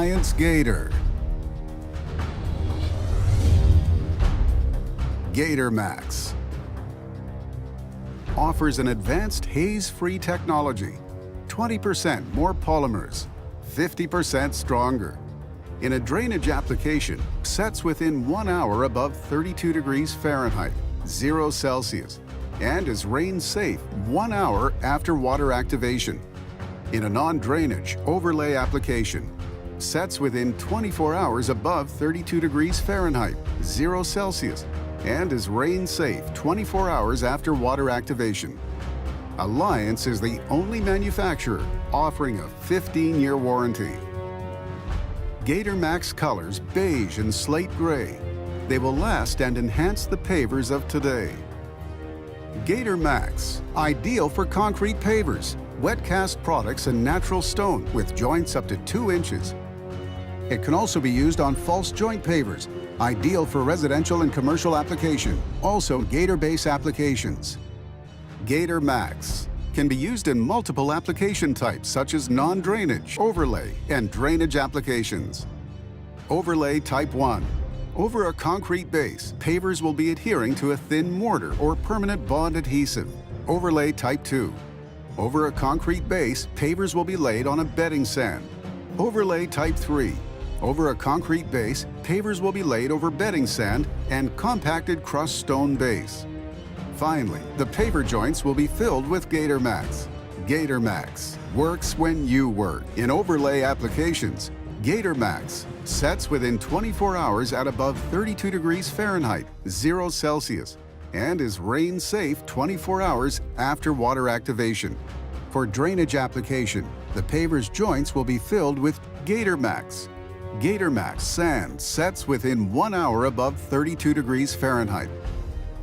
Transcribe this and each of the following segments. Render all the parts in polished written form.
Alliance Gator. Gator Maxx offers an advanced HAZE-free technology, 20% more polymers, 50% stronger. In a drainage application, sets within 1 hour above 32 degrees Fahrenheit, 0 Celsius, and is rain safe 1 hour after water activation. In a non-drainage overlay application, sets within 24 hours above 32 degrees Fahrenheit, 0 Celsius, and is rain safe 24 hours after water activation. Alliance is the only manufacturer offering a 15-year warranty. Gator Maxx colors beige and slate gray. They will last and enhance the pavers of today. Gator Maxx, ideal for concrete pavers, wet cast products and natural stone with joints up to 2 inches. It can also be used on false joint pavers, ideal for residential and commercial application, also Gator base applications. Gator Maxx can be used in multiple application types such as non-drainage, overlay, and drainage applications. Overlay Type 1. Over a concrete base, pavers will be adhering to a thin mortar or permanent bond adhesive. Overlay Type 2. Over a concrete base, pavers will be laid on a bedding sand. Overlay Type 3. Over a concrete base, pavers will be laid over bedding sand and compacted crushed stone base. Finally, the paver joints will be filled with Gator Maxx. Gator Maxx works when you work. In overlay applications, Gator Maxx sets within 24 hours at above 32 degrees Fahrenheit, 0 Celsius, and is rain safe 24 hours after water activation. For drainage application, the paver's joints will be filled with Gator Maxx. Gator Maxx sand sets within 1 hour above 32 degrees Fahrenheit,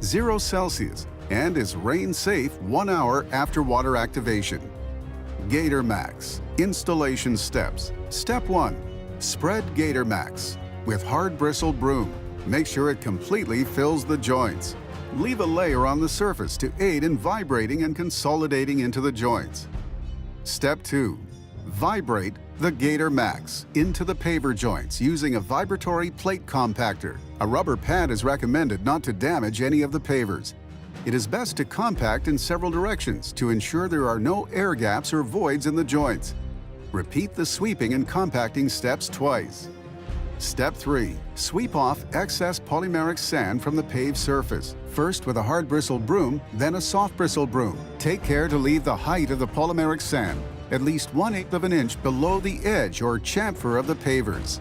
0 Celsius, and is rain safe 1 hour after water activation. Gator Maxx installation steps. Step 1. Spread Gator Maxx with hard bristled broom. Make sure it completely fills the joints. Leave a layer on the surface to aid in vibrating and consolidating into the joints. Step 2. Vibrate the Gator Maxx into the paver joints using a vibratory plate compactor. A rubber pad is recommended not to damage any of the pavers. It is best to compact in several directions to ensure there are no air gaps or voids in the joints. Repeat the sweeping and compacting steps twice. Step 3. Sweep off excess polymeric sand from the paved surface. First with a hard bristled broom, then a soft bristled broom. Take care to leave the height of the polymeric sand at least 1/8 of an inch below the edge or chamfer of the pavers.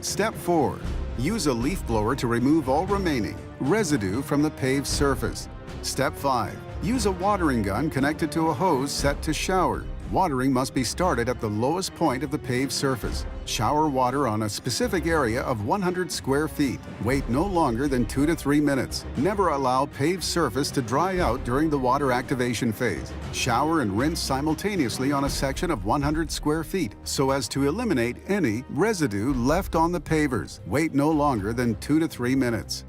Step 4. Use a leaf blower to remove all remaining residue from the paved surface. Step 5. Use a watering gun connected to a hose set to shower. Watering must be started at the lowest point of the paved surface. Shower water on a specific area of 100 square feet. Wait no longer than 2 to 3 minutes. Never allow paved surface to dry out during the water activation phase. Shower and rinse simultaneously on a section of 100 square feet so as to eliminate any residue left on the pavers. Wait no longer than 2 to 3 minutes.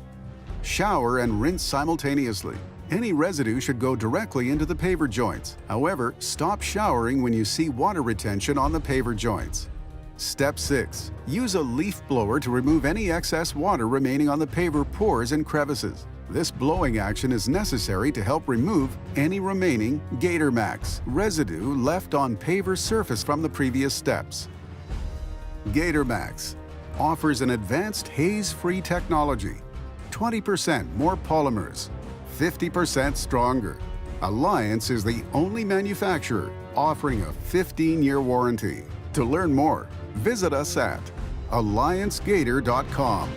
Shower and rinse simultaneously. Any residue should go directly into the paver joints. However, stop showering when you see water retention on the paver joints. Step 6. Use a leaf blower to remove any excess water remaining on the paver pores and crevices. This blowing action is necessary to help remove any remaining Gator Maxx residue left on paver surface from the previous steps. Gator Maxx offers an advanced HAZE-free technology, 20% more polymers, 50% stronger. Alliance is the only manufacturer offering a 15-year warranty. To learn more, visit us at alliancegator.com.